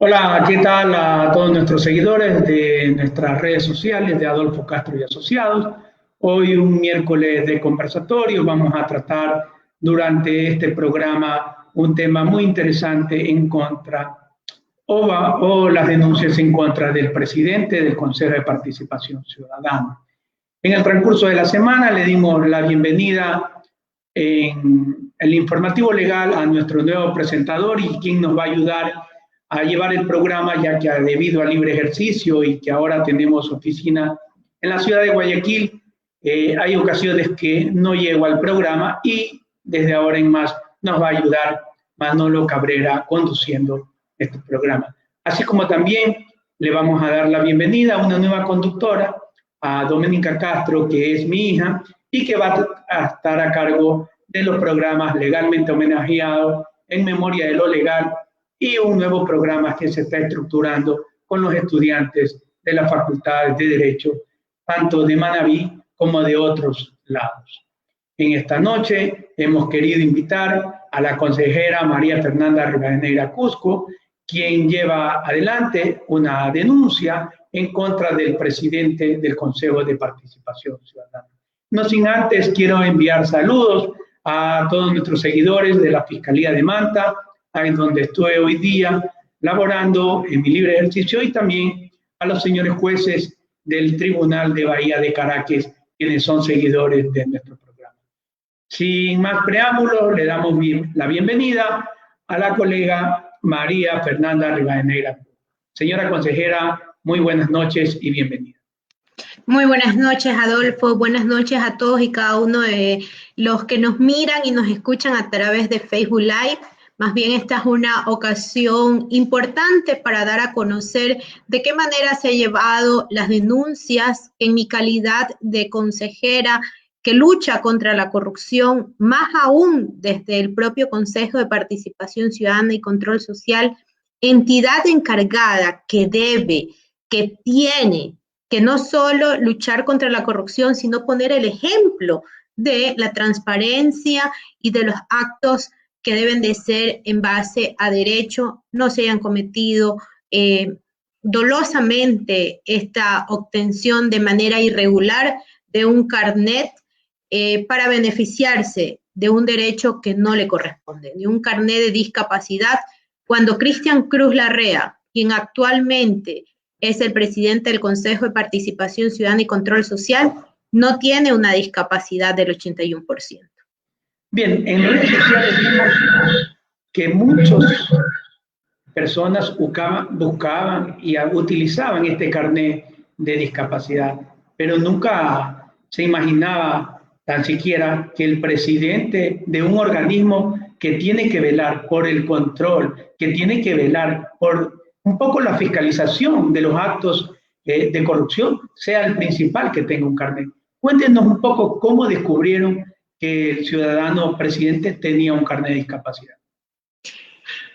Hola, ¿qué tal a todos nuestros seguidores de nuestras redes sociales de Adolfo Castro y Asociados? Hoy un miércoles de conversatorio vamos a tratar durante este programa un tema muy interesante en contra o las denuncias en contra del presidente del Consejo de Participación Ciudadana. En el transcurso de la semana le dimos la bienvenida en el informativo legal a nuestro nuevo presentador y quien nos va a ayudar a llevar el programa, ya que debido al libre ejercicio y que ahora tenemos oficina en la ciudad de Guayaquil, hay ocasiones que no llego al programa y desde ahora en más nos va a ayudar Manolo Cabrera conduciendo este programa. Así como también le vamos a dar la bienvenida a una nueva conductora, a Doménica Castro, que es mi hija y que va a estar a cargo de los programas legalmente homenajeados, en memoria de lo legal, y un nuevo programa que se está estructurando con los estudiantes de las facultades de Derecho, tanto de Manabí como de otros lados. En esta noche hemos querido invitar a la consejera María Fernanda Rivadeneira Cusco, quien lleva adelante una denuncia en contra del presidente del Consejo de Participación Ciudadana. No sin antes quiero enviar saludos a todos nuestros seguidores de la Fiscalía de Manta, en donde estoy hoy día laborando en mi libre ejercicio, y también a los señores jueces del Tribunal de Bahía de Caracas, quienes son seguidores de nuestro programa. Sin más preámbulos, le damos la bienvenida a la colega María Fernanda Rivadeneira. Señora consejera, muy buenas noches y bienvenida. Muy buenas noches, Adolfo. Buenas noches a todos y cada uno de los que nos miran y nos escuchan a través de Facebook Live. Más bien esta es una ocasión importante para dar a conocer de qué manera se han llevado las denuncias en mi calidad de consejera que lucha contra la corrupción, más aún desde el propio Consejo de Participación Ciudadana y Control Social, entidad encargada que debe, que tiene que no solo luchar contra la corrupción, sino poner el ejemplo de la transparencia y de los actos que deben de ser en base a derecho, no se hayan cometido dolosamente esta obtención de manera irregular de un carnet para beneficiarse de un derecho que no le corresponde, de un carnet de discapacidad, cuando Cristian Cruz Larrea, quien actualmente es el presidente del Consejo de Participación Ciudadana y Control Social, no tiene una discapacidad del 81%. Bien, en redes sociales vimos que muchas personas buscaban y utilizaban este carnet de discapacidad, pero nunca se imaginaba tan siquiera que el presidente de un organismo que tiene que velar por el control, que tiene que velar por un poco la fiscalización de los actos de corrupción, sea el principal que tenga un carnet. Cuéntenos un poco cómo descubrieron que el ciudadano presidente tenía un carnet de discapacidad.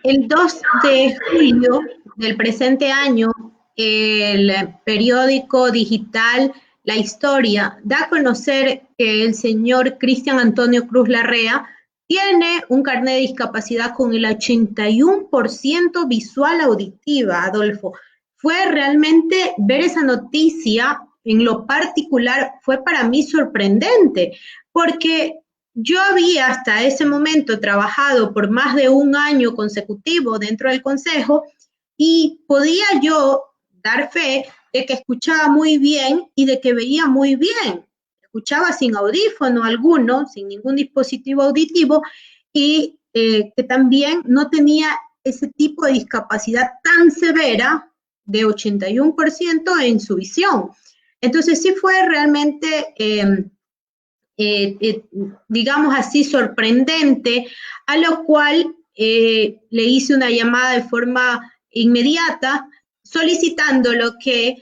El 2 de julio del presente año, el periódico digital La Historia da a conocer que el señor Cristian Antonio Cruz Larrea tiene un carnet de discapacidad con el 81% visual auditiva, Adolfo. Fue realmente ver esa noticia, en lo particular, fue para mí sorprendente, porque yo había hasta ese momento trabajado por más de un año consecutivo dentro del Consejo y podía yo dar fe de que escuchaba muy bien y de que veía muy bien. Escuchaba sin audífono alguno, sin ningún dispositivo auditivo, y que también no tenía ese tipo de discapacidad tan severa de 81% en su visión. Entonces sí fue realmente digamos así, sorprendente, a lo cual le hice una llamada de forma inmediata solicitándolo que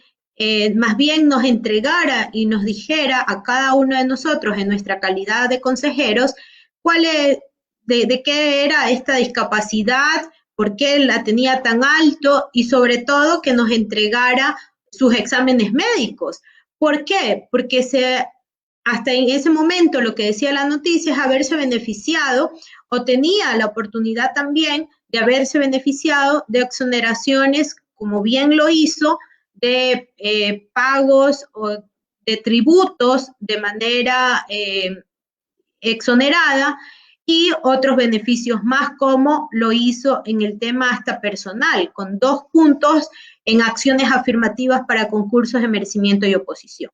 más bien nos entregara y nos dijera a cada uno de nosotros en nuestra calidad de consejeros cuál es, de qué era esta discapacidad, por qué la tenía tan alto y sobre todo que nos entregara sus exámenes médicos. ¿Por qué? Porque hasta en ese momento lo que decía la noticia es haberse beneficiado o tenía la oportunidad también de haberse beneficiado de exoneraciones, como bien lo hizo, de pagos o de tributos de manera exonerada, y otros beneficios más, como lo hizo en el tema hasta personal, con 2 puntos en acciones afirmativas para concursos de merecimiento y oposición.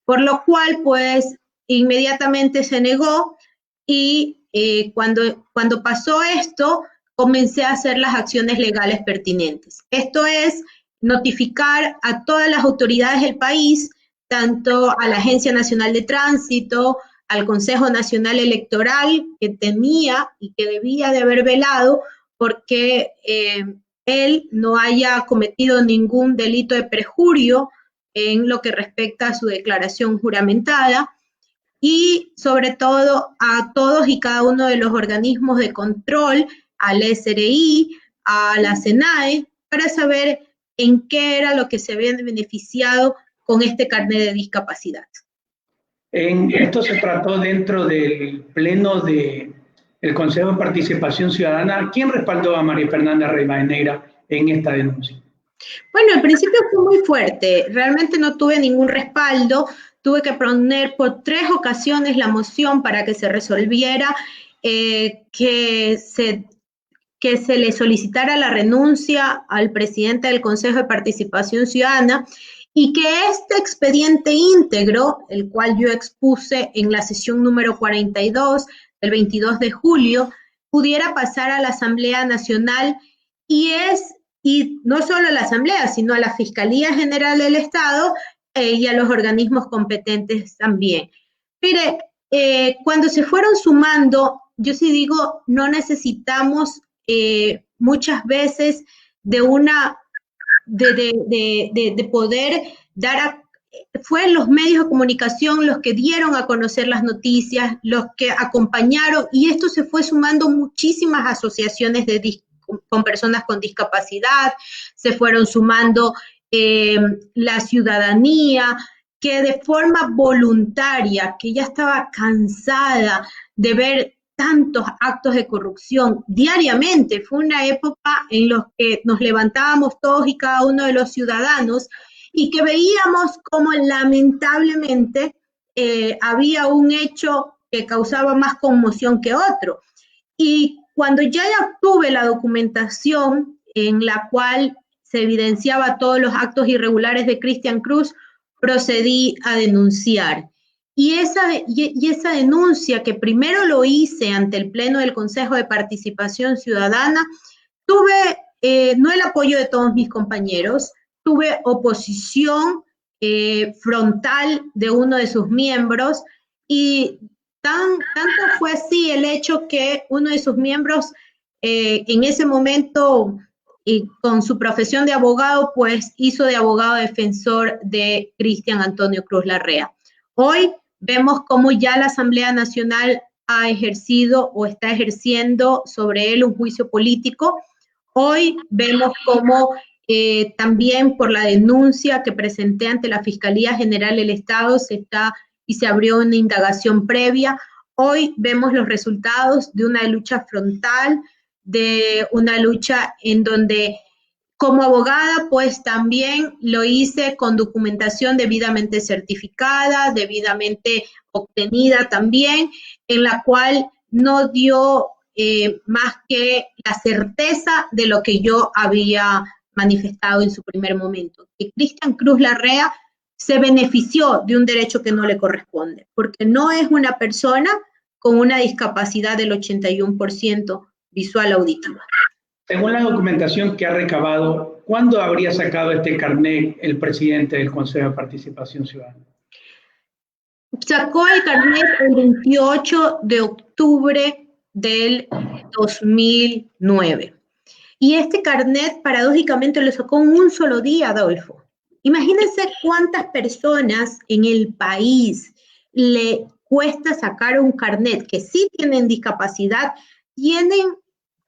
Por lo cual, pues, inmediatamente se negó, y cuando pasó esto, comencé a hacer las acciones legales pertinentes. Esto es notificar a todas las autoridades del país, tanto a la Agencia Nacional de Tránsito, al Consejo Nacional Electoral, que tenía y que debía de haber velado porque él no haya cometido ningún delito de perjurio en lo que respecta a su declaración juramentada, y sobre todo a todos y cada uno de los organismos de control, al SRI, a la SENAE, para saber en qué era lo que se habían beneficiado con este carnet de discapacidad. Esto se trató dentro del pleno del Consejo de Participación Ciudadana. ¿Quién respaldó a María Fernanda Rivadeneira en esta denuncia? Bueno, al principio fue muy fuerte. Realmente no tuve ningún respaldo. Tuve que poner por 3 ocasiones la moción para que se resolviera, que se le solicitara la renuncia al presidente del Consejo de Participación Ciudadana, y que este expediente íntegro, el cual yo expuse en la sesión número 42 del 22 de julio, pudiera pasar a la Asamblea Nacional, y no solo a la Asamblea, sino a la Fiscalía General del Estado y a los organismos competentes también. Mire, cuando se fueron sumando, yo sí digo, no necesitamos muchas veces de poder dar fue los medios de comunicación los que dieron a conocer las noticias, los que acompañaron, y esto se fue sumando muchísimas asociaciones con personas con discapacidad, se fueron sumando la ciudadanía, que de forma voluntaria, que ya estaba cansada de ver tantos actos de corrupción diariamente. Fue una época en la que nos levantábamos todos y cada uno de los ciudadanos y que veíamos como lamentablemente había un hecho que causaba más conmoción que otro. Y cuando ya obtuve la documentación en la cual se evidenciaba todos los actos irregulares de Cristian Cruz, procedí a denunciar. Y esa denuncia, que primero lo hice ante el Pleno del Consejo de Participación Ciudadana, tuve no el apoyo de todos mis compañeros, tuve oposición frontal de uno de sus miembros, y tanto fue así el hecho que uno de sus miembros en ese momento, y con su profesión de abogado, pues hizo de abogado defensor de Cristian Antonio Cruz Larrea. Hoy vemos cómo ya la Asamblea Nacional ha ejercido o está ejerciendo sobre él un juicio político. Hoy vemos cómo también por la denuncia que presenté ante la Fiscalía General del Estado se abrió una indagación previa. Hoy vemos los resultados de una lucha frontal, de una lucha en donde como abogada pues también lo hice con documentación debidamente certificada, debidamente obtenida también, en la cual no dio más que la certeza de lo que yo había manifestado en su primer momento, que Cristian Cruz Larrea se benefició de un derecho que no le corresponde, porque no es una persona con una discapacidad del 81% visual auditiva. Según la documentación que ha recabado, ¿cuándo habría sacado este carnet el presidente del Consejo de Participación Ciudadana? Sacó el carnet el 28 de octubre del 2009. Y este carnet, paradójicamente, lo sacó en un solo día, Adolfo. Imagínense cuántas personas en el país le cuesta sacar un carnet, que sí tienen discapacidad, tienen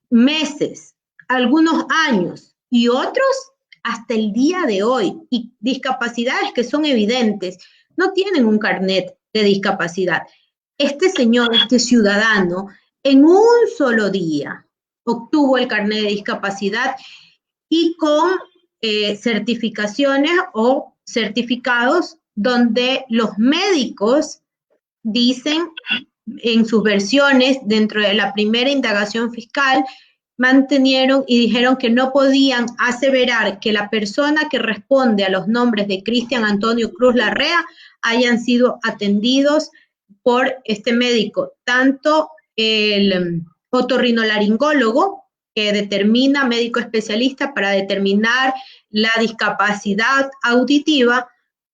meses, algunos años, y otros hasta el día de hoy, y discapacidades que son evidentes, no tienen un carnet de discapacidad. Este señor, este ciudadano, en un solo día obtuvo el carnet de discapacidad y con certificaciones o certificados donde los médicos dicen en sus versiones dentro de la primera indagación fiscal mantenieron y dijeron que no podían aseverar que la persona que responde a los nombres de Cristian Antonio Cruz Larrea hayan sido atendidos por este médico, tanto el otorrinolaringólogo que determina, médico especialista para determinar la discapacidad auditiva,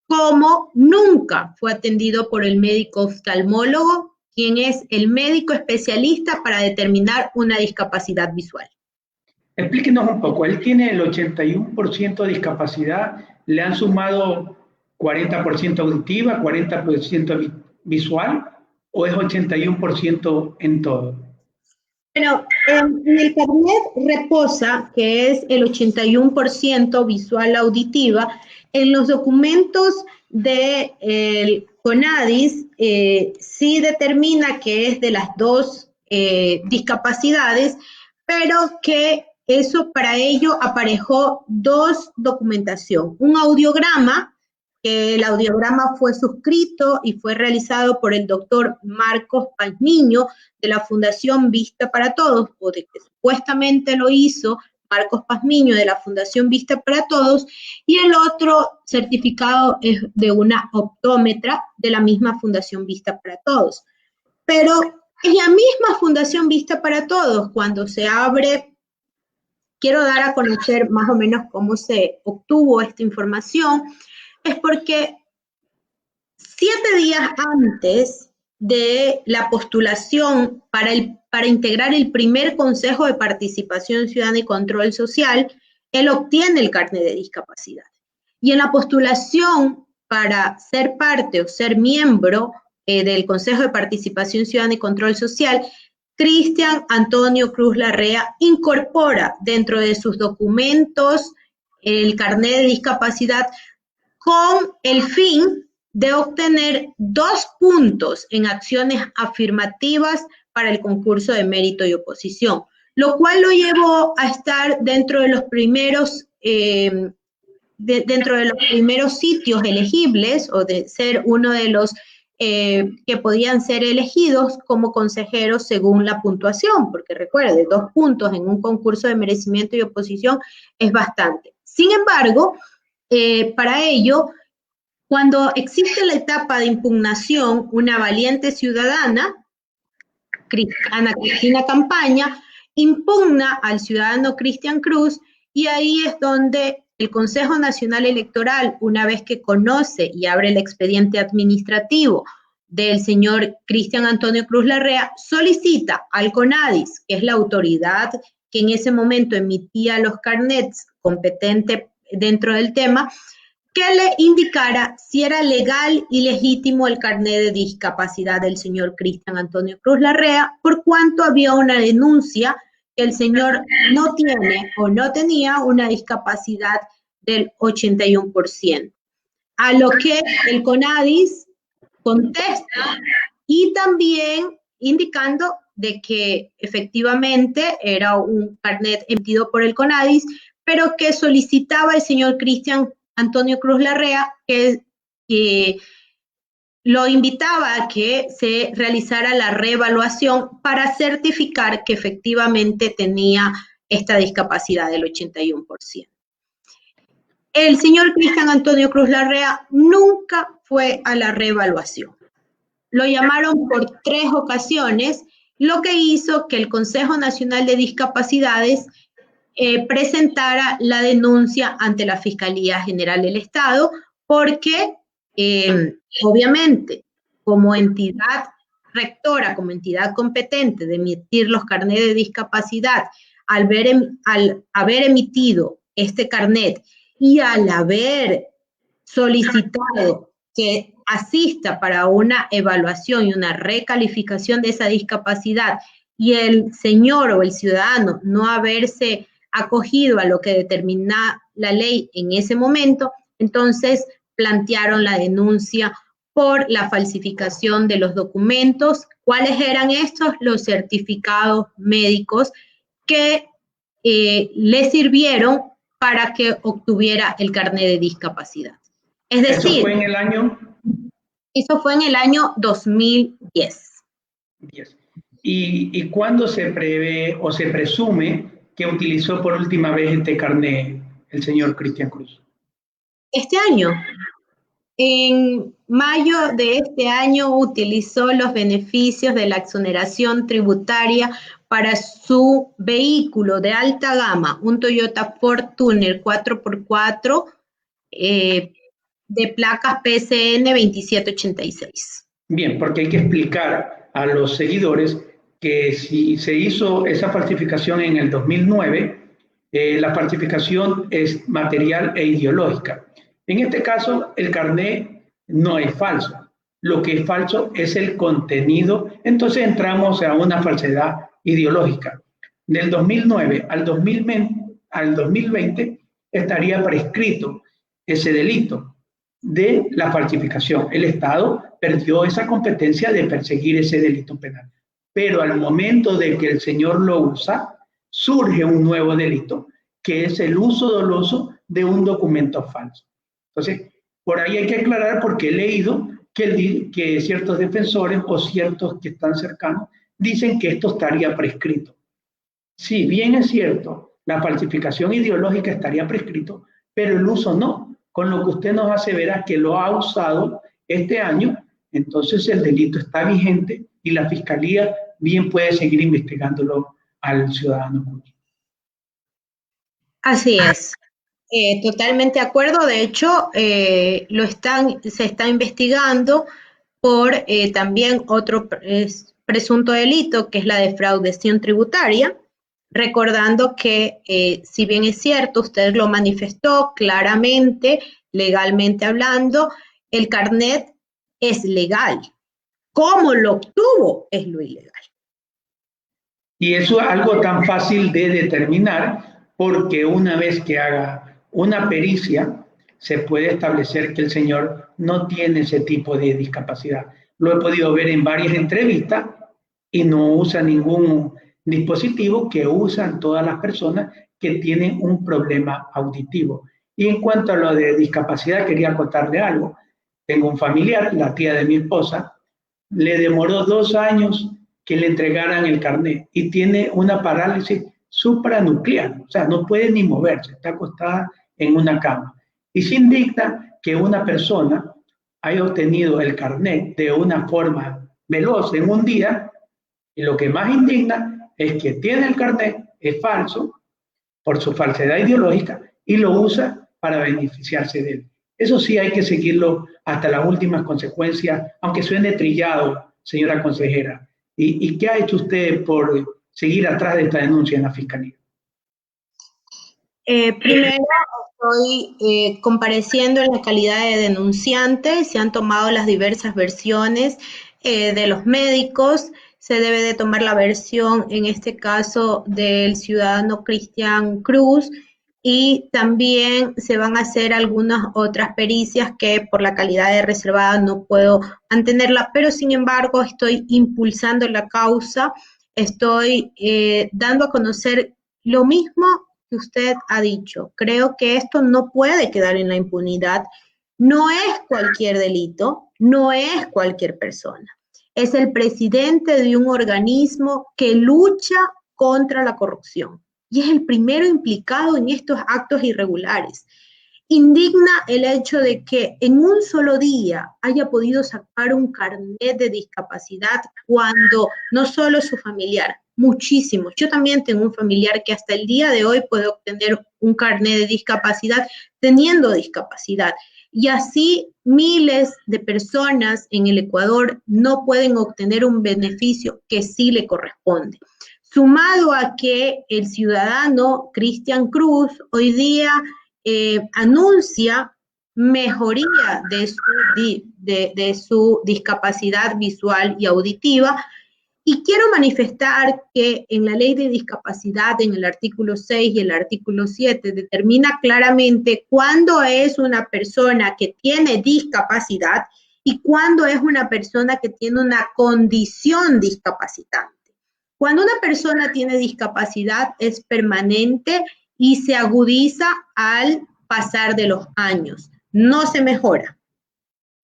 como nunca fue atendido por el médico oftalmólogo, quien es el médico especialista para determinar una discapacidad visual. Explíquenos un poco, él tiene el 81% de discapacidad, le han sumado 40% auditiva, 40% visual, o es 81% en todo? Bueno, en el carnet reposa que es el 81% visual auditiva. En los documentos del CONADIS sí determina que es de las dos discapacidades, pero que eso para ello aparejó dos documentación. Un audiograma, que el audiograma fue suscrito y fue realizado por el doctor Marcos Pazmiño de la Fundación Vista para Todos, o de que supuestamente lo hizo Marcos Pazmiño de la Fundación Vista para Todos, y el otro certificado es de una optómetra de la misma Fundación Vista para Todos. Pero es la misma Fundación Vista para Todos cuando se abre. Quiero dar a conocer más o menos cómo se obtuvo esta información. Es porque 7 días antes de la postulación para integrar el primer Consejo de Participación Ciudadana y Control Social, él obtiene el carnet de discapacidad. Y en la postulación para ser parte o ser miembro del Consejo de Participación Ciudadana y Control Social, Cristian Antonio Cruz Larrea incorpora dentro de sus documentos el carnet de discapacidad con el fin de obtener 2 puntos en acciones afirmativas para el concurso de mérito y oposición, lo cual lo llevó a estar dentro de los primeros sitios elegibles, o de ser uno de los que podían ser elegidos como consejeros según la puntuación, porque recuerde, 2 puntos en un concurso de merecimiento y oposición es bastante. Sin embargo, para ello, cuando existe la etapa de impugnación, una valiente ciudadana, Ana Cristina Campaña, impugna al ciudadano Cristian Cruz, y ahí es donde el Consejo Nacional Electoral, una vez que conoce y abre el expediente administrativo del señor Cristian Antonio Cruz Larrea, solicita al CONADIS, que es la autoridad que en ese momento emitía los carnets competente dentro del tema, que le indicara si era legal y legítimo el carnet de discapacidad del señor Cristian Antonio Cruz Larrea, por cuanto había una denuncia que el señor no tiene o no tenía una discapacidad del 81%. A lo que el CONADIS contesta, y también indicando de que efectivamente era un carnet emitido por el CONADIS, pero que solicitaba el señor Cristian Antonio Cruz Larrea que lo invitaba a que se realizara la reevaluación para certificar que efectivamente tenía esta discapacidad del 81%. El señor Cristian Antonio Cruz Larrea nunca fue a la reevaluación. Lo llamaron por 3 ocasiones, lo que hizo que el Consejo Nacional de Discapacidades presentara la denuncia ante la Fiscalía General del Estado, porque obviamente como entidad rectora, como entidad competente de emitir los carnets de discapacidad, al haber emitido este carnet y al haber solicitado que asista para una evaluación y una recalificación de esa discapacidad, y el señor o el ciudadano no haberse acogido a lo que determina la ley en ese momento, entonces plantearon la denuncia por la falsificación de los documentos. ¿Cuáles eran estos? Los certificados médicos que le sirvieron para que obtuviera el carnet de discapacidad. Es decir, ¿eso fue en el año? Eso fue en el año 2010. ¿Y cuándo se prevé o se presume que utilizó por última vez este carnet el señor Cristian Cruz? Este año. En mayo de este año utilizó los beneficios de la exoneración tributaria para su vehículo de alta gama, un Toyota Fortuner 4x4 de placas PSN 2786. Bien, porque hay que explicar a los seguidores que si se hizo esa falsificación en el 2009, la falsificación es material e ideológica. En este caso, el carnet no es falso. Lo que es falso es el contenido. Entonces entramos a una falsedad ideológica. Del 2009 al 2020 estaría prescrito ese delito de la falsificación. El Estado perdió esa competencia de perseguir ese delito penal. Pero al momento de que el señor lo usa, surge un nuevo delito, que es el uso doloso de un documento falso. Entonces, por ahí hay que aclarar porque he leído que ciertos defensores o ciertos que están cercanos dicen que esto estaría prescrito. Si bien es cierto, la falsificación ideológica estaría prescrito, pero el uso no. Con lo que usted nos asevera que lo ha usado este año, entonces el delito está vigente y la Fiscalía bien puede seguir investigándolo al ciudadano Cruz. Así es. Totalmente de acuerdo. De hecho, se está investigando por también otro presunto delito, que es la defraudación tributaria, recordando que, si bien es cierto, usted lo manifestó claramente, legalmente hablando, el carnet es legal. ¿Cómo lo obtuvo? Es lo ilegal. Y eso es algo tan fácil de determinar, porque una vez que haga una pericia, se puede establecer que el señor no tiene ese tipo de discapacidad. Lo he podido ver en varias entrevistas y no usa ningún dispositivo que usan todas las personas que tienen un problema auditivo. Y en cuanto a lo de discapacidad, quería contarle algo. Tengo un familiar, la tía de mi esposa, le demoró 2 años que le entregaran el carnet y tiene una parálisis supranuclear, o sea, no puede ni moverse, está acostada en una cama. Y se indigna que una persona haya obtenido el carnet de una forma veloz en un día, y lo que más indigna es que tiene el carnet, es falso, por su falsedad ideológica, y lo usa para beneficiarse de él. Eso sí hay que seguirlo hasta las últimas consecuencias, aunque suene trillado, señora consejera. ¿Y qué ha hecho usted por seguir atrás de esta denuncia en la Fiscalía? Primero, estoy compareciendo en la calidad de denunciante. Se han tomado las diversas versiones de los médicos. Se debe de tomar la versión, en este caso, del ciudadano Cristian Cruz, y también se van a hacer algunas otras pericias que por la calidad de reservada no puedo mantenerla, pero sin embargo estoy impulsando la causa, estoy dando a conocer lo mismo que usted ha dicho. Creo que esto no puede quedar en la impunidad. No es cualquier delito, no es cualquier persona. Es el presidente de un organismo que lucha contra la corrupción y es el primero implicado en estos actos irregulares. Indigna el hecho de que en un solo día haya podido sacar un carnet de discapacidad cuando no solo su familiar, muchísimos. Yo también tengo un familiar que hasta el día de hoy puede obtener un carnet de discapacidad teniendo discapacidad. Y así miles de personas en el Ecuador no pueden obtener un beneficio que sí le corresponde. Sumado a que el ciudadano Cristian Cruz hoy día anuncia mejoría de su discapacidad visual y auditiva. Y quiero manifestar que en la ley de discapacidad, en el artículo 6 y el artículo 7, determina claramente cuándo es una persona que tiene discapacidad y cuándo es una persona que tiene una condición discapacitante. Cuando una persona tiene discapacidad es permanente y se agudiza al pasar de los años, no se mejora.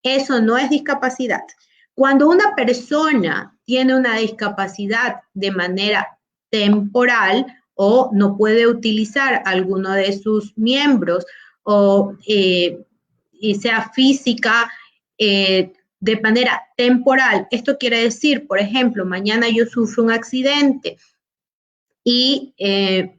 Eso no es discapacidad. Cuando una persona tiene una discapacidad de manera temporal o no puede utilizar alguno de sus miembros o sea física, de manera temporal. Esto quiere decir, por ejemplo, mañana yo sufro un accidente y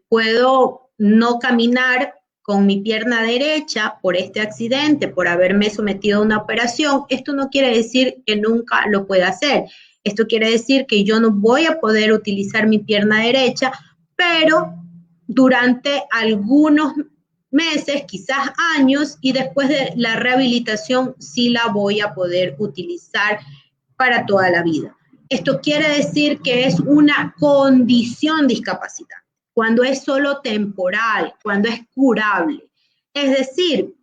puedo no caminar con mi pierna derecha por este accidente, por haberme sometido a una operación. Esto no quiere decir que nunca lo pueda hacer. Esto quiere decir que yo no voy a poder utilizar mi pierna derecha, pero durante algunos meses, quizás años, y después de la rehabilitación sí la voy a poder utilizar para toda la vida. Esto quiere decir que es una condición discapacidad, cuando es solo temporal, cuando es curable. Es decir,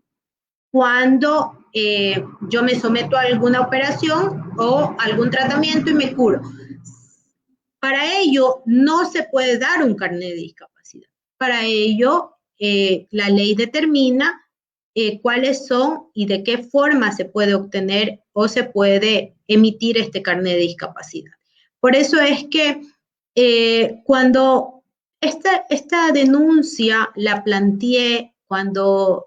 cuando yo me someto a alguna operación o algún tratamiento y me curo. Para ello no se puede dar un carnet de discapacidad. Para ello, la ley determina cuáles son y de qué forma se puede obtener o se puede emitir este carnet de discapacidad. Por eso es que cuando esta denuncia la planteé, cuando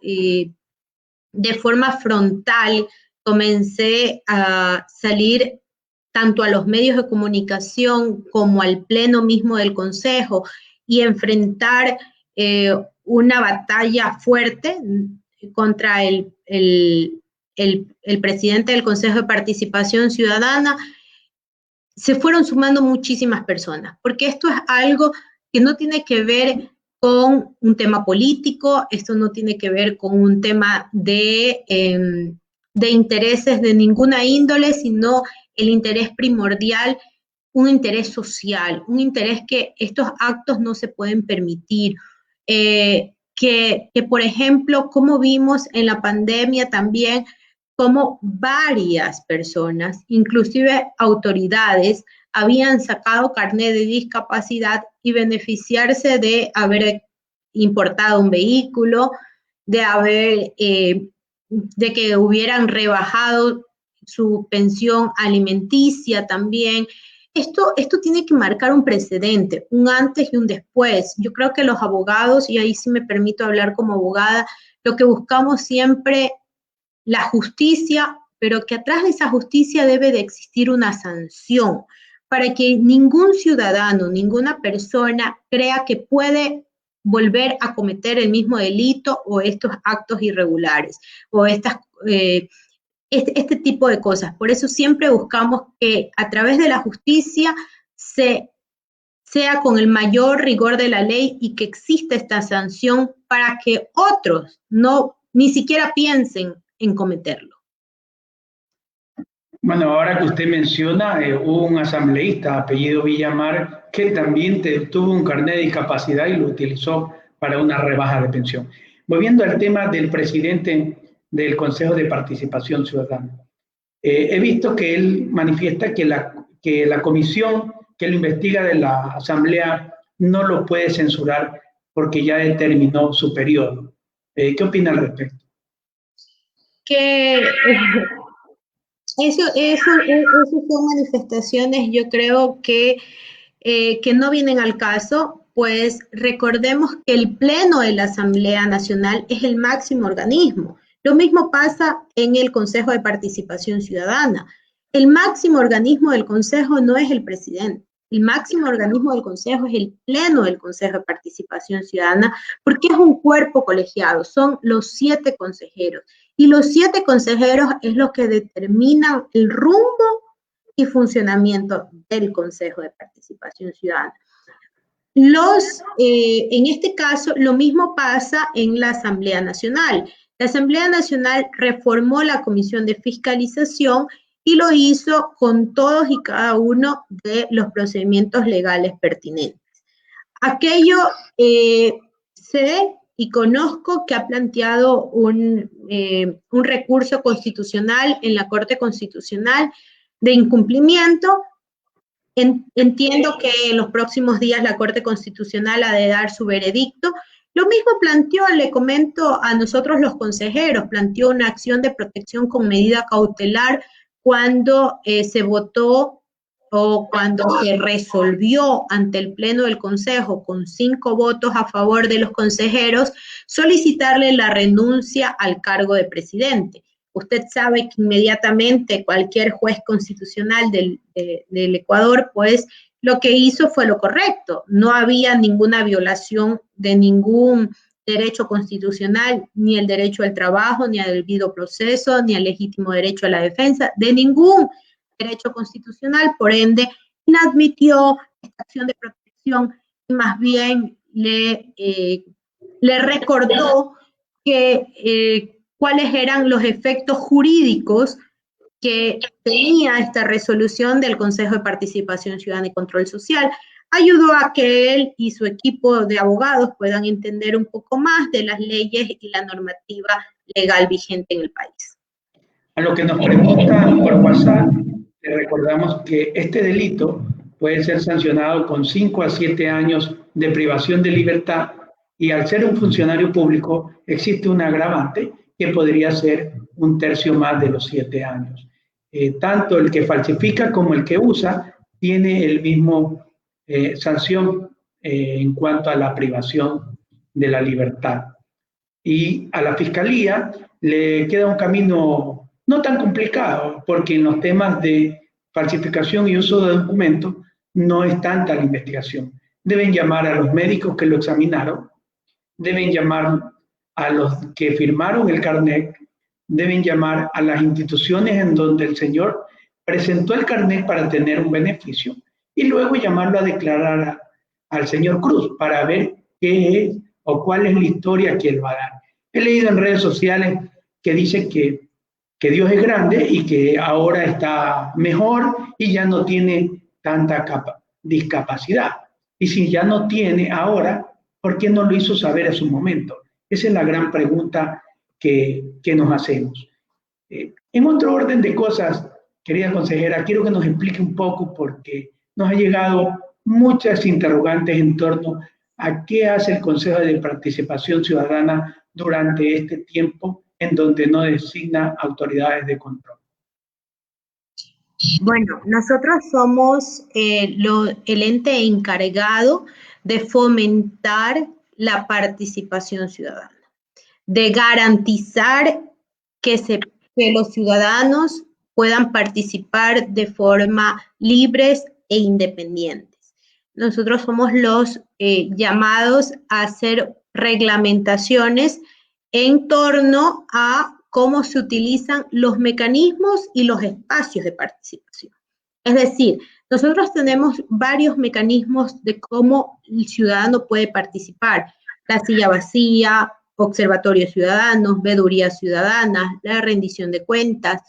de forma frontal comencé a salir tanto a los medios de comunicación como al pleno mismo del Consejo y enfrentar una batalla fuerte contra el presidente del Consejo de Participación Ciudadana, se fueron sumando muchísimas personas, porque esto es algo que no tiene que ver con un tema político, esto no tiene que ver con un tema de intereses de ninguna índole, sino el interés primordial, un interés social, un interés que estos actos no se pueden permitir. Que, por ejemplo, como vimos en la pandemia también, como varias personas, inclusive autoridades, habían sacado carnet de discapacidad y beneficiarse de haber importado un vehículo, de que hubieran rebajado su pensión alimenticia también. Esto tiene que marcar un precedente, un antes y un después. Yo creo que los abogados, y ahí sí me permito hablar como abogada, lo que buscamos siempre, la justicia, pero que atrás de esa justicia debe de existir una sanción para que ningún ciudadano, ninguna persona crea que puede volver a cometer el mismo delito o estos actos irregulares o este tipo de cosas. Por eso siempre buscamos que a través de la justicia sea con el mayor rigor de la ley y que exista esta sanción para que otros ni siquiera piensen en cometerlo. Bueno, ahora que usted menciona, hubo un asambleísta apellido Villamar que también tuvo un carnet de discapacidad y lo utilizó para una rebaja de pensión. Volviendo al tema del presidente del Consejo de Participación Ciudadana, he visto que él manifiesta que la comisión que lo investiga de la Asamblea no lo puede censurar porque ya determinó su periodo. ¿Qué opina al respecto? Que eso son manifestaciones, yo creo que no vienen al caso, pues recordemos que el Pleno de la Asamblea Nacional es el máximo organismo. Lo mismo pasa en el Consejo de Participación Ciudadana. El máximo organismo del Consejo no es el presidente. El máximo organismo del Consejo es el Pleno del Consejo de Participación Ciudadana, porque es un cuerpo colegiado, son los 7 consejeros. Y los 7 consejeros es los que determinan el rumbo y funcionamiento del Consejo de Participación Ciudadana. En este caso, lo mismo pasa en la Asamblea Nacional. La Asamblea Nacional reformó la Comisión de Fiscalización y lo hizo con todos y cada uno de los procedimientos legales pertinentes. Aquello sé y conozco que ha planteado un recurso constitucional en la Corte Constitucional de incumplimiento Entiendo que en los próximos días la Corte Constitucional ha de dar su veredicto. Lo mismo planteó, le comento a nosotros los consejeros, planteó una acción de protección con medida cautelar cuando se votó o cuando se resolvió ante el Pleno del Consejo con 5 votos a favor de los consejeros solicitarle la renuncia al cargo de presidente. Usted sabe que inmediatamente cualquier juez constitucional del Ecuador, pues lo que hizo fue lo correcto. No había ninguna violación de ningún derecho constitucional, ni el derecho al trabajo, ni al debido proceso, ni al legítimo derecho a la defensa, de ningún derecho constitucional, por ende, inadmitió esta acción de protección y más bien le recordó que cuáles eran los efectos jurídicos que tenía esta resolución del Consejo de Participación Ciudadana y Control Social. Ayudó a que él y su equipo de abogados puedan entender un poco más de las leyes y la normativa legal vigente en el país. A lo que nos preguntan por WhatsApp, le recordamos que este delito puede ser sancionado con 5 a 7 años de privación de libertad y al ser un funcionario público existe un agravante que podría ser 1/3 más de los 7 años. Tanto el que falsifica como el que usa tiene el mismo sanción en cuanto a la privación de la libertad. Y a la Fiscalía le queda un camino no tan complicado, porque en los temas de falsificación y uso de documentos no es tanta la investigación. Deben llamar a los médicos que lo examinaron, deben llamar a los que firmaron el carnet, deben llamar a las instituciones en donde el señor presentó el carnet para tener un beneficio y luego llamarlo a declarar al señor Cruz para ver qué es o cuál es la historia que él va a dar. He leído en redes sociales que dice que Dios es grande y que ahora está mejor y ya no tiene tanta discapacidad. Y si ya no tiene ahora, ¿por qué no lo hizo saber a su momento? Esa es la gran pregunta que nos hacemos. En otro orden de cosas, querida consejera, quiero que nos explique un poco porque nos ha llegado muchas interrogantes en torno a qué hace el Consejo de Participación Ciudadana durante este tiempo en donde no designa autoridades de control. Bueno, nosotros somos el ente encargado de fomentar la participación ciudadana, de garantizar que los ciudadanos puedan participar de forma libres e independientes. Nosotros somos los llamados a hacer reglamentaciones en torno a cómo se utilizan los mecanismos y los espacios de participación. Es decir, nosotros tenemos varios mecanismos de cómo el ciudadano puede participar. La silla vacía, observatorios ciudadanos, veedurías ciudadanas, la rendición de cuentas,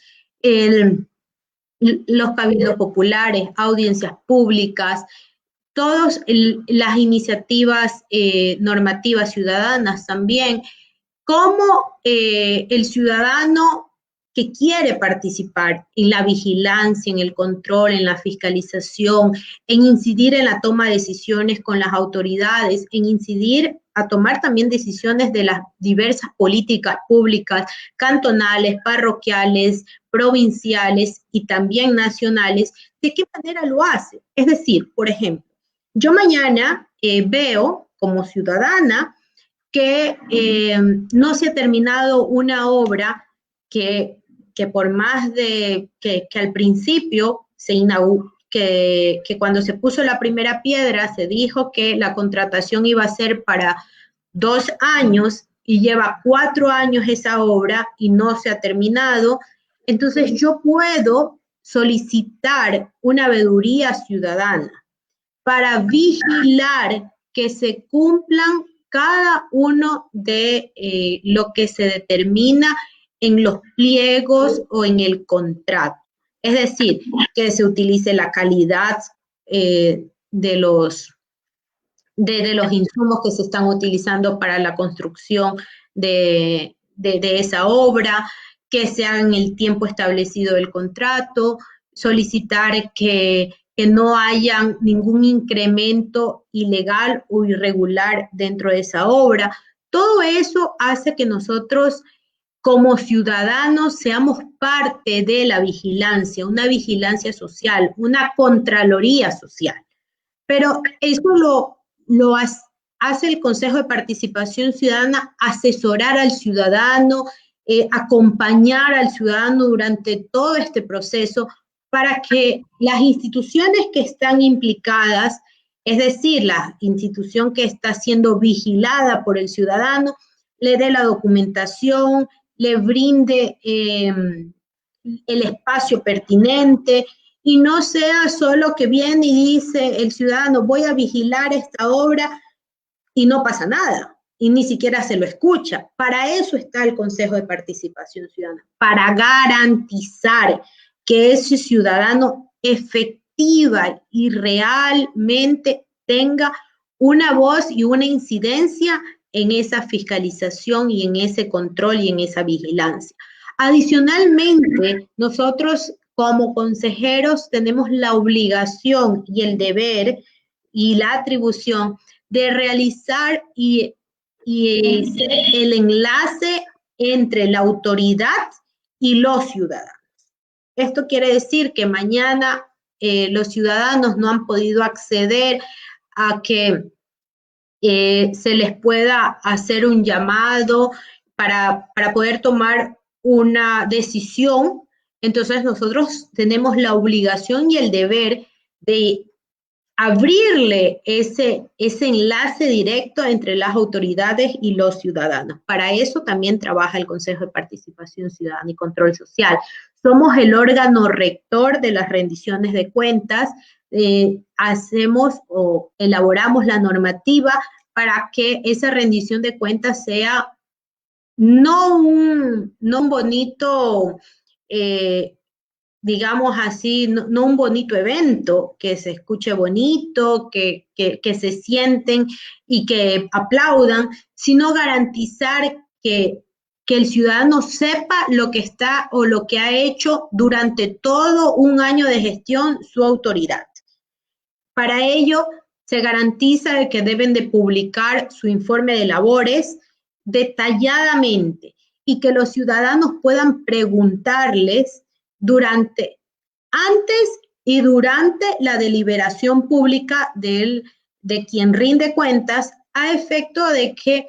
los cabildos populares, audiencias públicas, todas las iniciativas normativas ciudadanas también, cómo el ciudadano que quiere participar en la vigilancia, en el control, en la fiscalización, en incidir en la toma de decisiones con las autoridades, en incidir a tomar también decisiones de las diversas políticas públicas, cantonales, parroquiales, provinciales y también nacionales, ¿de qué manera lo hace? Es decir, por ejemplo, yo mañana veo como ciudadana que no se ha terminado una obra que por más de que al principio se inauguró, que cuando se puso la primera piedra se dijo que la contratación iba a ser para 2 años y lleva 4 años esa obra y no se ha terminado. Entonces yo puedo solicitar una veeduría ciudadana para vigilar que se cumplan cada uno de lo que se determina en los pliegos o en el contrato. Es decir, que se utilice la calidad de los insumos que se están utilizando para la construcción de esa obra, que se haga en el tiempo establecido del contrato, solicitar que que no haya ningún incremento ilegal o irregular dentro de esa obra. Todo eso hace que nosotros como ciudadanos seamos parte de la vigilancia, una vigilancia social, una contraloría social. Pero eso lo hace el Consejo de Participación Ciudadana, asesorar al ciudadano, acompañar al ciudadano durante todo este proceso para que las instituciones que están implicadas, es decir, la institución que está siendo vigilada por el ciudadano, le dé la documentación, le brinde el espacio pertinente, y no sea solo que viene y dice el ciudadano, voy a vigilar esta obra y no pasa nada, y ni siquiera se lo escucha. Para eso está el Consejo de Participación Ciudadana, para garantizar que ese ciudadano efectiva y realmente tenga una voz y una incidencia en esa fiscalización y en ese control y en esa vigilancia. Adicionalmente, nosotros como consejeros tenemos la obligación y el deber y la atribución de realizar y ser el enlace entre la autoridad y los ciudadanos. Esto quiere decir que mañana los ciudadanos no han podido acceder a que se les pueda hacer un llamado para poder tomar una decisión. Entonces nosotros tenemos la obligación y el deber de abrirle ese enlace directo entre las autoridades y los ciudadanos. Para eso también trabaja el Consejo de Participación Ciudadana y Control Social. Somos el órgano rector de las rendiciones de cuentas, hacemos o elaboramos la normativa para que esa rendición de cuentas sea no un bonito, digamos así, no un bonito evento, que se escuche bonito, que se sienten y que aplaudan, sino garantizar que el ciudadano sepa lo que está o lo que ha hecho durante todo un año de gestión su autoridad. Para ello, se garantiza que deben de publicar su informe de labores detalladamente y que los ciudadanos puedan preguntarles antes y durante la deliberación pública de quien rinde cuentas, a efecto de que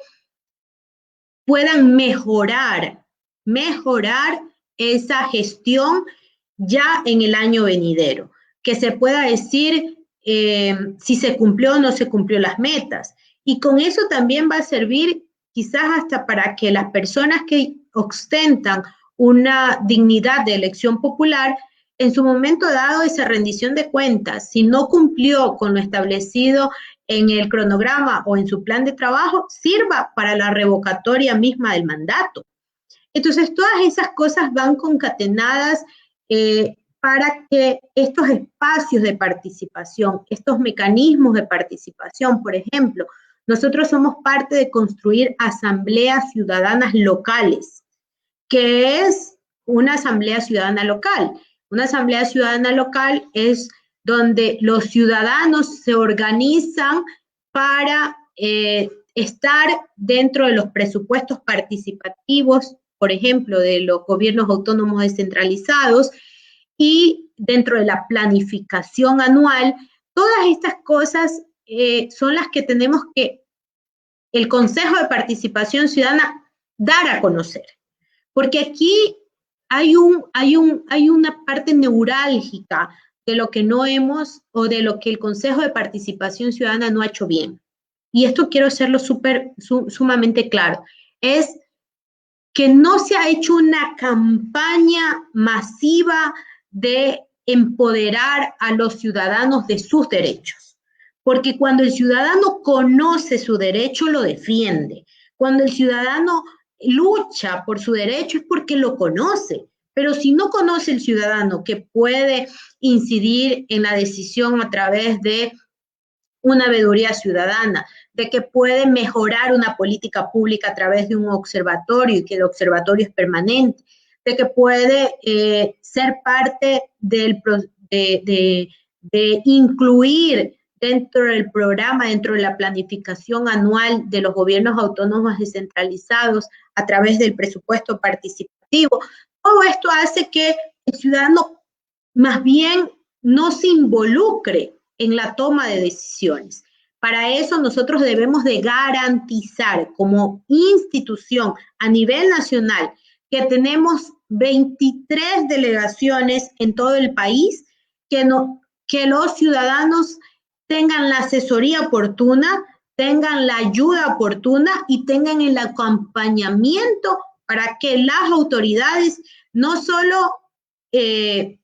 puedan mejorar esa gestión ya en el año venidero, que se pueda decir si se cumplió o no se cumplió las metas. Y con eso también va a servir quizás hasta para que las personas que ostentan una dignidad de elección popular, en su momento dado esa rendición de cuentas, si no cumplió con lo establecido en el cronograma o en su plan de trabajo, sirva para la revocatoria misma del mandato. Entonces, todas esas cosas van concatenadas para que estos espacios de participación, estos mecanismos de participación, por ejemplo, nosotros somos parte de construir asambleas ciudadanas locales. ¿Qué es una asamblea ciudadana local? Una asamblea ciudadana local es donde los ciudadanos se organizan para estar dentro de los presupuestos participativos, por ejemplo, de los gobiernos autónomos descentralizados, y dentro de la planificación anual. Todas estas cosas son las que tenemos que el Consejo de Participación Ciudadana dar a conocer. Porque aquí hay una parte neurálgica de lo que no hemos o de lo que el Consejo de Participación Ciudadana no ha hecho bien. Y esto quiero hacerlo sumamente claro. Es que no se ha hecho una campaña masiva de empoderar a los ciudadanos de sus derechos. Porque cuando el ciudadano conoce su derecho, lo defiende. Cuando el ciudadano lucha por su derecho es porque lo conoce. Pero si no conoce el ciudadano que puede incidir en la decisión a través de una veeduría ciudadana, de que puede mejorar una política pública a través de un observatorio y que el observatorio es permanente, de que puede ser parte de de incluir dentro del programa, dentro de la planificación anual de los gobiernos autónomos descentralizados a través del presupuesto participativo. Todo esto hace que el ciudadano más bien no se involucre en la toma de decisiones. Para eso nosotros debemos de garantizar como institución a nivel nacional que tenemos 23 delegaciones en todo el país, que los ciudadanos tengan la asesoría oportuna, tengan la ayuda oportuna y tengan el acompañamiento para que las autoridades no solo le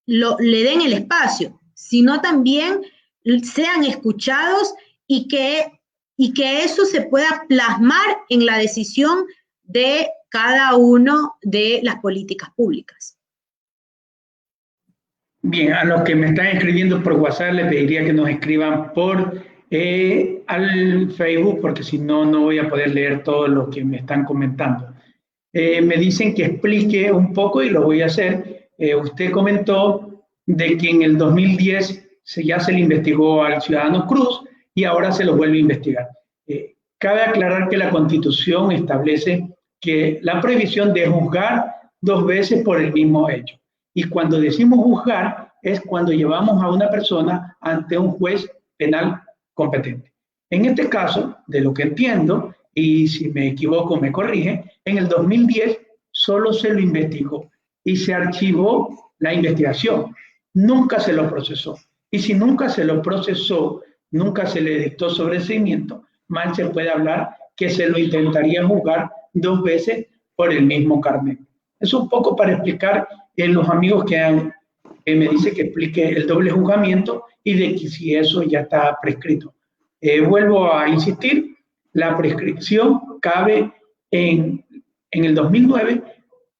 den el espacio, sino también sean escuchados y que eso se pueda plasmar en la decisión de cada uno de las políticas públicas. Bien, a los que me están escribiendo por WhatsApp les pediría que nos escriban por al Facebook, porque si no, no voy a poder leer todo lo que me están comentando. Me dicen que explique un poco y lo voy a hacer. Usted comentó de que en el 2010 ya se le investigó al ciudadano Cruz y ahora se lo vuelve a investigar. Cabe aclarar que la Constitución establece que la prohibición de juzgar 2 veces por el mismo hecho. Y cuando decimos juzgar es cuando llevamos a una persona ante un juez penal competente. En este caso, de lo que entiendo, y si me equivoco me corrige, en el 2010 solo se lo investigó y se archivó la investigación. Nunca se lo procesó. Y si nunca se lo procesó, nunca se le dictó sobreseimiento, mal se puede hablar que se lo intentaría juzgar 2 veces por el mismo carnet. Es un poco para explicar los amigos que me dicen que explique el doble juzgamiento y de que si eso ya está prescrito. Vuelvo a insistir, la prescripción cabe en el 2009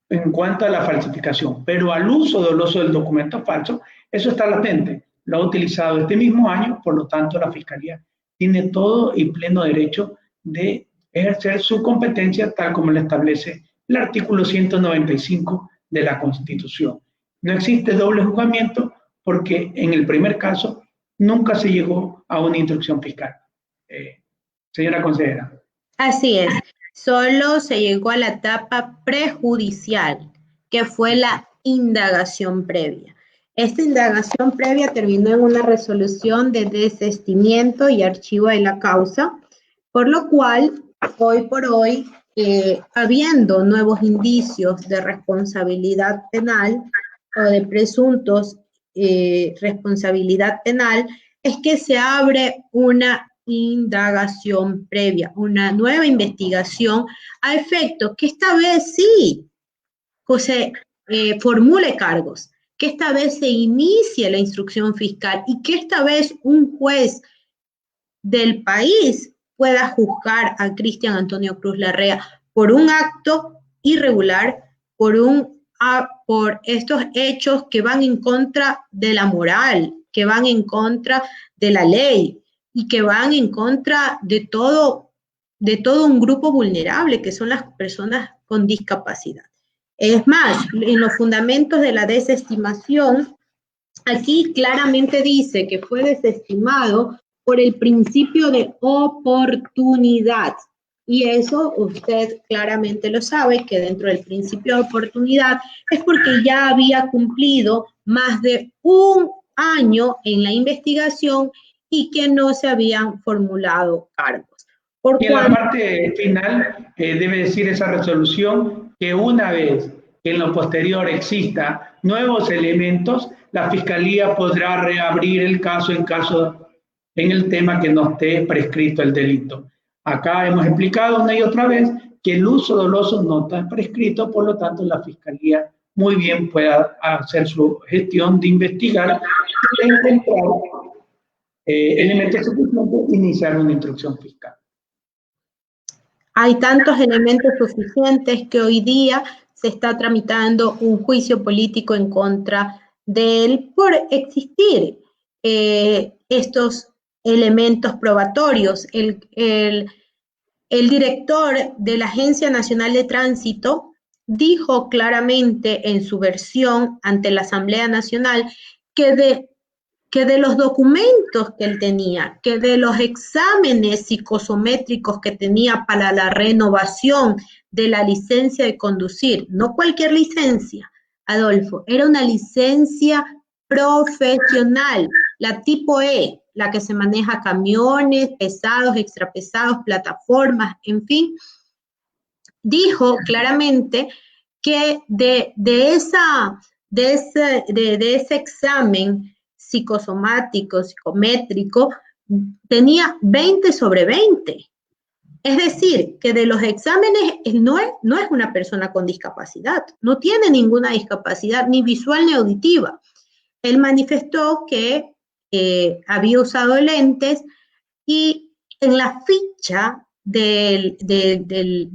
en cuanto a la falsificación, pero al uso doloso del documento falso, eso está latente. Lo ha utilizado este mismo año, por lo tanto la Fiscalía tiene todo y pleno derecho de ejercer su competencia tal como lo establece el artículo 195 de la Constitución. No existe doble juzgamiento porque en el primer caso nunca se llegó a una instrucción fiscal. Señora consejera. Así es, solo se llegó a la etapa prejudicial, que fue la indagación previa. Esta indagación previa terminó en una resolución de desistimiento y archivo de la causa, por lo cual, hoy por hoy, habiendo nuevos indicios de responsabilidad penal o de presuntos responsabilidad penal, es que se abre una indagación previa, una nueva investigación a efecto que esta vez sí se formule cargos, que esta vez se inicie la instrucción fiscal y que esta vez un juez del país pueda juzgar a Cristian Antonio Cruz Larrea por un acto irregular, por estos hechos que van en contra de la moral, que van en contra de la ley y que van en contra de todo un grupo vulnerable, que son las personas con discapacidad. Es más, en los fundamentos de la desestimación, aquí claramente dice que fue desestimado por el principio de oportunidad. Y eso usted claramente lo sabe, que dentro del principio de oportunidad es porque ya había cumplido más de 1 año en la investigación y que no se habían formulado cargos. Y en la parte final debe decir esa resolución que una vez que en lo posterior exista nuevos elementos, la Fiscalía podrá reabrir el caso en el tema que no esté prescrito el delito. Acá hemos explicado una y otra vez que el uso doloso no está prescrito, por lo tanto la Fiscalía muy bien pueda hacer su gestión de investigar y encontrar elementos suficientes e iniciar una instrucción fiscal. Hay tantos elementos suficientes que hoy día se está tramitando un juicio político en contra de él por existir estos elementos probatorios. El director de la Agencia Nacional de Tránsito dijo claramente en su versión ante la Asamblea Nacional que que de los documentos que él tenía, que de los exámenes psicosométricos que tenía para la renovación de la licencia de conducir, no cualquier licencia, Adolfo, era una licencia profesional, la tipo E, la que se maneja camiones, pesados, extrapesados, plataformas, en fin, dijo claramente que de ese examen psicosomático, psicométrico, tenía 20 sobre 20. Es decir, que de los exámenes no es una persona con discapacidad, no tiene ninguna discapacidad, ni visual ni auditiva. Él manifestó que había usado lentes y en la ficha del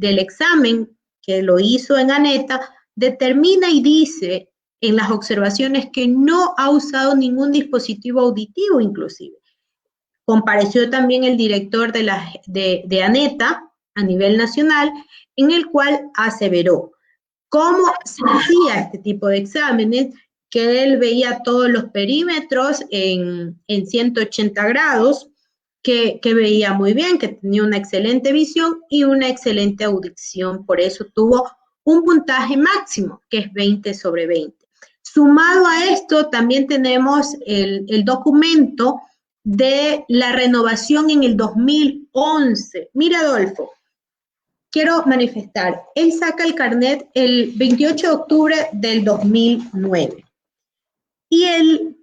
examen que lo hizo en ANETA, determina y dice en las observaciones que no ha usado ningún dispositivo auditivo inclusive. Compareció también el director de ANETA a nivel nacional, en el cual aseveró cómo se hacía este tipo de exámenes, que él veía todos los perímetros en 180 grados, que veía muy bien, que tenía una excelente visión y una excelente audición, por eso tuvo un puntaje máximo, que es 20 sobre 20. Sumado a esto, también tenemos el documento de la renovación en el 2011. Mira, Adolfo, quiero manifestar, él saca el carnet el 28 de octubre del 2009 y él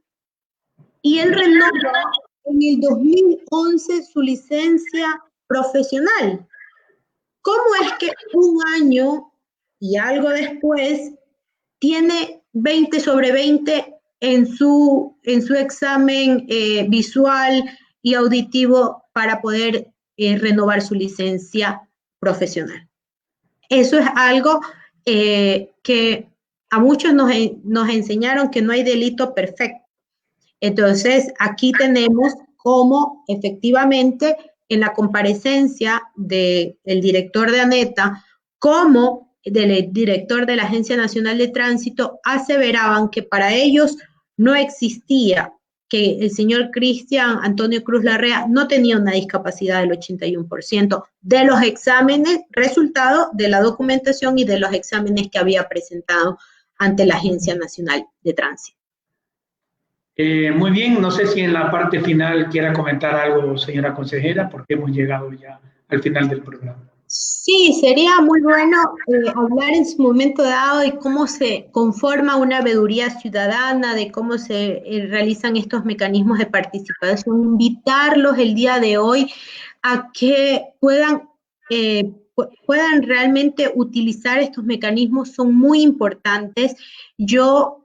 renova en el 2011 su licencia profesional. ¿Cómo es que un año y algo después tiene 20 sobre 20 en su examen visual y auditivo para poder renovar su licencia profesional? Eso es algo que a muchos nos enseñaron que no hay delito perfecto. Entonces, aquí tenemos cómo efectivamente en la comparecencia del director de ANETA, como del director de la Agencia Nacional de Tránsito, aseveraban que para ellos no existía, que el señor Cristian Antonio Cruz Larrea no tenía una discapacidad del 81% de los exámenes, resultado de la documentación y de los exámenes que había presentado ante la Agencia Nacional de Tránsito. Muy bien, no sé si en la parte final quiera comentar algo, señora consejera, porque hemos llegado ya al final del programa. Sí, sería muy bueno hablar en su momento dado de cómo se conforma una veeduría ciudadana, de cómo se realizan estos mecanismos de participación, invitarlos el día de hoy a que puedan realmente utilizar estos mecanismos, son muy importantes. Yo,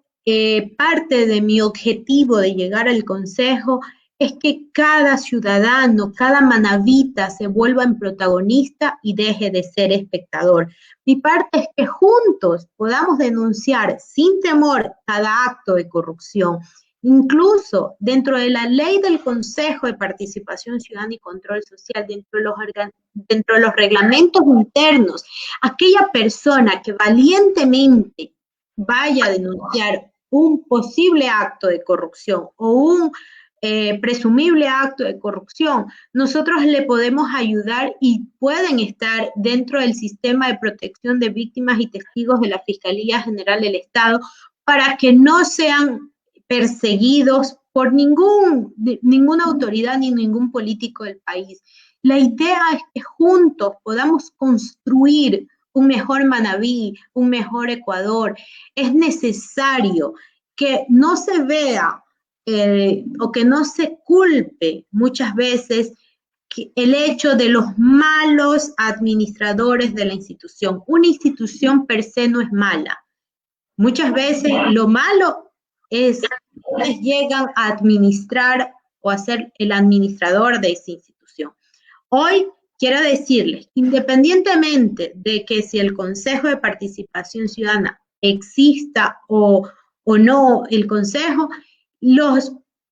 parte de mi objetivo de llegar al Consejo es que cada ciudadano, cada manabita se vuelva en protagonista y deje de ser espectador. Mi parte es que juntos podamos denunciar sin temor cada acto de corrupción. Incluso dentro de la ley del Consejo de Participación Ciudadana y Control Social, dentro de los reglamentos internos, aquella persona que valientemente vaya a denunciar un posible acto de corrupción o un presumible acto de corrupción, nosotros le podemos ayudar y pueden estar dentro del sistema de protección de víctimas y testigos de la Fiscalía General del Estado para que no sean perseguidos por ninguna autoridad ni ningún político del país. La idea es que juntos podamos construir un mejor Manabí, un mejor Ecuador. Es necesario que no se vea o que no se culpe muchas veces el hecho de los malos administradores de la institución. Una institución per se no es mala. Muchas veces lo malo es que llegan a administrar o a ser el administrador de esa institución. Hoy quiero decirles, independientemente de que si el Consejo de Participación Ciudadana exista o no el Consejo,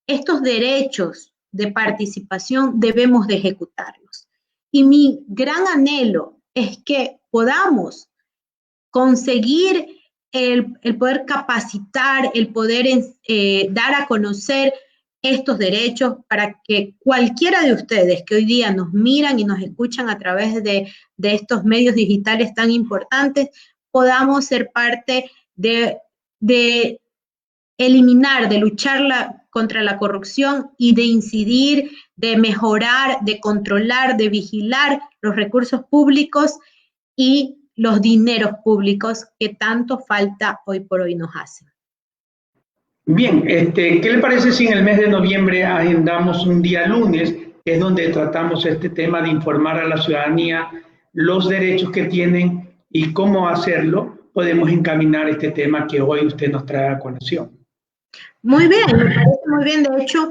estos derechos de participación debemos de ejecutarlos. Y mi gran anhelo es que podamos conseguir el poder capacitar, el poder dar a conocer estos derechos, para que cualquiera de ustedes que hoy día nos miran y nos escuchan a través de estos medios digitales tan importantes, podamos ser parte de eliminar, de luchar contra la corrupción y de incidir, de mejorar, de controlar, de vigilar los recursos públicos y los dineros públicos que tanto falta hoy por hoy nos hacen. Bien, ¿qué le parece si en el mes de noviembre agendamos un día lunes, que es donde tratamos este tema de informar a la ciudadanía los derechos que tienen y cómo hacerlo? Podemos encaminar este tema que hoy usted nos trae a colación. Muy bien, me parece muy bien. De hecho,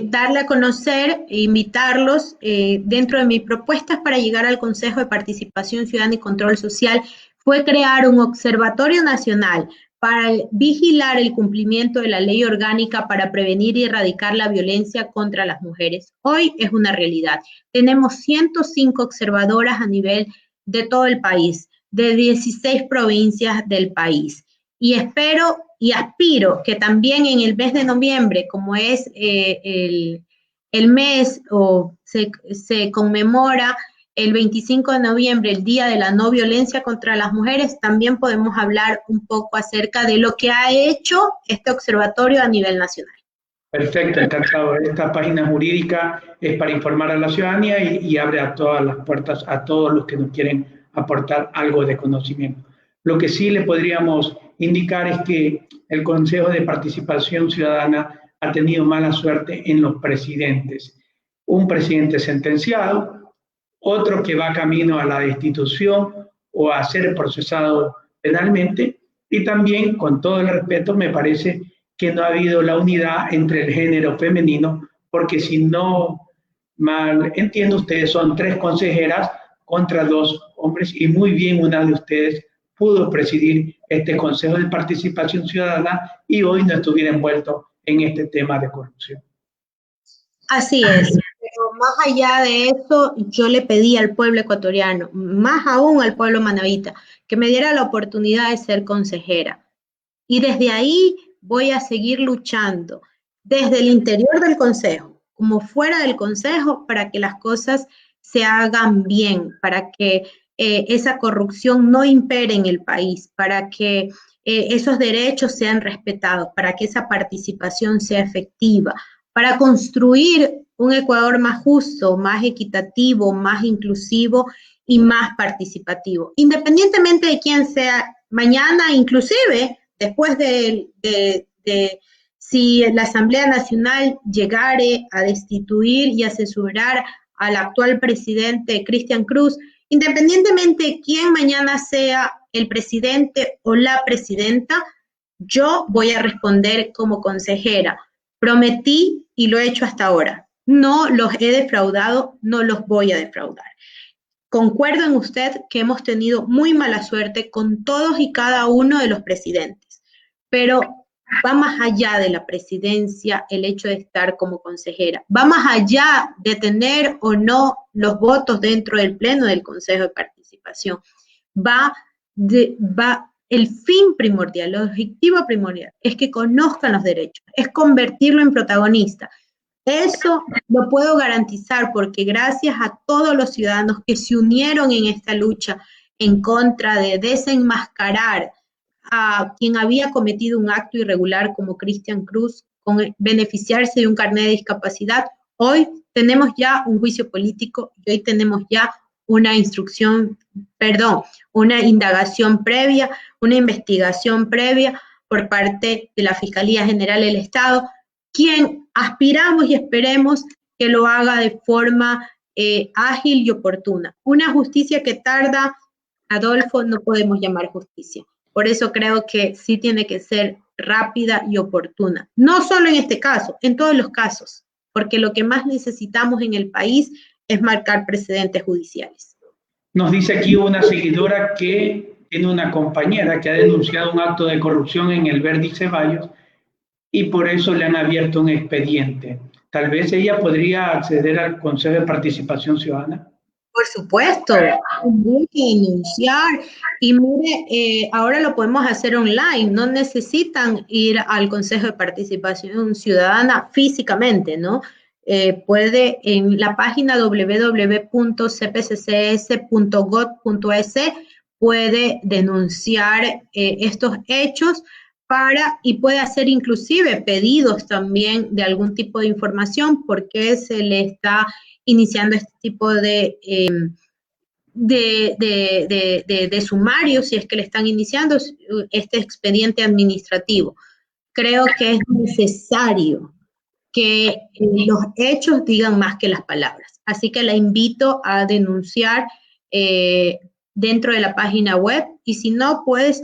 darle a conocer e invitarlos dentro de mis propuestas para llegar al Consejo de Participación Ciudadana y Control Social fue crear un observatorio nacional para vigilar el cumplimiento de la ley orgánica para prevenir y erradicar la violencia contra las mujeres. Hoy es una realidad. Tenemos 105 observadoras a nivel de todo el país, de 16 provincias del país. Y espero y aspiro que también en el mes de noviembre, como es el mes o se conmemora el 25 de noviembre, el Día de la No Violencia contra las Mujeres, también podemos hablar un poco acerca de lo que ha hecho este observatorio a nivel nacional. Perfecto, encantado. Esta página jurídica es para informar a la ciudadanía y abre a todas las puertas a todos los que nos quieren aportar algo de conocimiento. Lo que sí le podríamos indicar es que el Consejo de Participación Ciudadana ha tenido mala suerte en los presidentes. Un presidente sentenciado, otro que va camino a la destitución o a ser procesado penalmente, y también, con todo el respeto, me parece que no ha habido la unidad entre el género femenino, porque si no mal entiendo, ustedes son 3 consejeras contra 2 hombres, y muy bien una de ustedes pudo presidir este Consejo de Participación Ciudadana y hoy no estuviera envuelto en este tema de corrupción. Así es, pero más allá de eso, yo le pedí al pueblo ecuatoriano, más aún al pueblo manabita, que me diera la oportunidad de ser consejera. Y desde ahí voy a seguir luchando, desde el interior del Consejo, como fuera del Consejo, para que las cosas se hagan bien, para que esa corrupción no impere en el país, para que esos derechos sean respetados, para que esa participación sea efectiva, para construir un Ecuador más justo, más equitativo, más inclusivo y más participativo, independientemente de quién sea mañana, inclusive después de si la Asamblea Nacional llegare a destituir y a censurar al actual presidente Cristian Cruz, independientemente de quién mañana sea el presidente o la presidenta, yo voy a responder como consejera. Prometí y lo he hecho hasta ahora. No los he defraudado, no los voy a defraudar. Concuerdo en usted que hemos tenido muy mala suerte con todos y cada uno de los presidentes, pero va más allá de la presidencia el hecho de estar como consejera, va más allá de tener o no los votos dentro del pleno del Consejo de Participación, va el fin primordial, el objetivo primordial es que conozcan los derechos, es convertirlo en protagonista. Eso lo puedo garantizar porque gracias a todos los ciudadanos que se unieron en esta lucha en contra de desenmascarar a quien había cometido un acto irregular como Cristian Cruz, con beneficiarse de un carnet de discapacidad, hoy tenemos ya un juicio político y hoy tenemos ya una indagación previa, una investigación previa por parte de la Fiscalía General del Estado, quien aspiramos y esperemos que lo haga de forma ágil y oportuna. Una justicia que tarda, Adolfo, no podemos llamar justicia. Por eso creo que sí tiene que ser rápida y oportuna. No solo en este caso, en todos los casos, porque lo que más necesitamos en el país es marcar precedentes judiciales. Nos dice aquí una seguidora que tiene una compañera que ha denunciado un acto de corrupción en el Verdi Ceballos y por eso le han abierto un expediente. Tal vez ella podría acceder al Consejo de Participación Ciudadana. Por supuesto, hay que denunciar. Y mire, ahora lo podemos hacer online, no necesitan ir al Consejo de Participación Ciudadana físicamente, ¿no? Puede en la página www.cpccs.gov.es puede denunciar estos hechos y puede hacer inclusive pedidos también de algún tipo de información porque se le está iniciando este tipo de sumarios, si es que le están iniciando este expediente administrativo. Creo que es necesario que los hechos digan más que las palabras. Así que la invito a denunciar dentro de la página web y si no, pues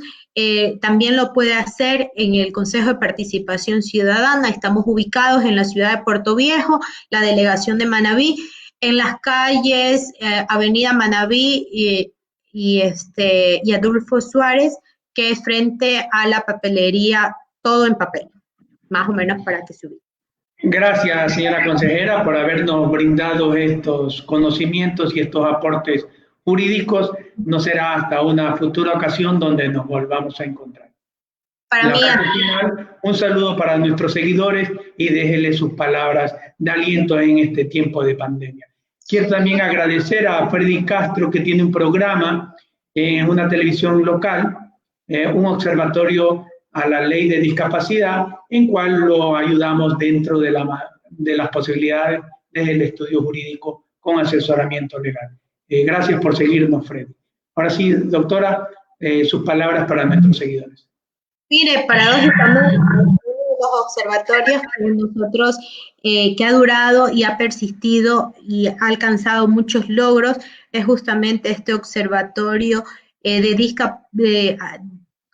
también lo puede hacer en el Consejo de Participación Ciudadana. Estamos ubicados en la ciudad de Puerto Viejo, la delegación de Manabí, en las calles Avenida Manabí y Adolfo Suárez, que es frente a la papelería Todo en Papel, más o menos para que se ubique. Gracias, señora consejera, por habernos brindado estos conocimientos y estos aportes jurídicos. No será hasta una futura ocasión donde nos volvamos a encontrar. Para mí, final, un saludo para nuestros seguidores y déjenle sus palabras de aliento en este tiempo de pandemia. Quiero también agradecer a Freddy Castro, que tiene un programa en una televisión local, un observatorio a la ley de discapacidad, en cual lo ayudamos dentro de las posibilidades del estudio jurídico con asesoramiento legal. Gracias por seguirnos, Freddy. Ahora sí, doctora, sus palabras para nuestros seguidores. Mire, paradójicamente, los observatorios que nosotros, que ha durado y ha persistido y ha alcanzado muchos logros, es justamente este observatorio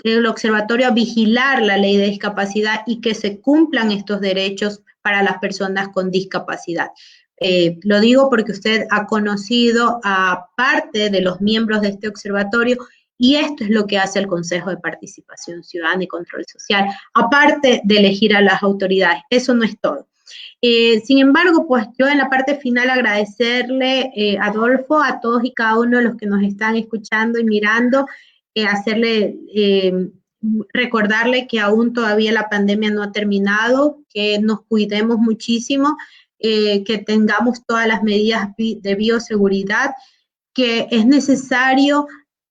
el observatorio a vigilar la ley de discapacidad y que se cumplan estos derechos para las personas con discapacidad. Lo digo porque usted ha conocido a parte de los miembros de este observatorio y esto es lo que hace el Consejo de Participación Ciudadana y Control Social, aparte de elegir a las autoridades. Eso no es todo. Sin embargo, pues yo en la parte final agradecerle, Adolfo, a todos y cada uno de los que nos están escuchando y mirando, recordarle que aún todavía la pandemia no ha terminado, que nos cuidemos muchísimo, que tengamos todas las medidas de bioseguridad, que es necesario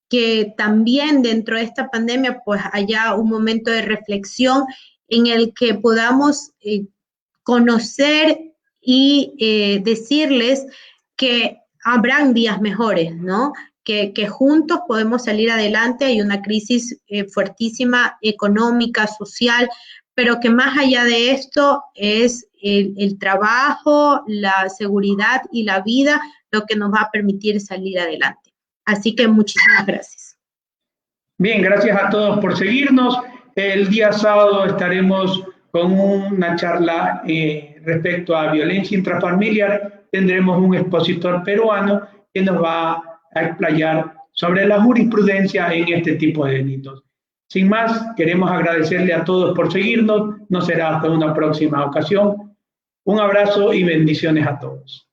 que también dentro de esta pandemia pues haya un momento de reflexión en el que podamos conocer y decirles que habrán días mejores, ¿no? Que juntos podemos salir adelante. Hay una crisis fuertísima económica, social, pero que más allá de esto es el trabajo, la seguridad y la vida lo que nos va a permitir salir adelante. Así que muchísimas gracias. Bien, gracias a todos por seguirnos. El día sábado estaremos con una charla respecto a violencia intrafamiliar. Tendremos un expositor peruano que nos va a explayar sobre la jurisprudencia en este tipo de delitos. Sin más, queremos agradecerle a todos por seguirnos. No será hasta una próxima ocasión. Un abrazo y bendiciones a todos.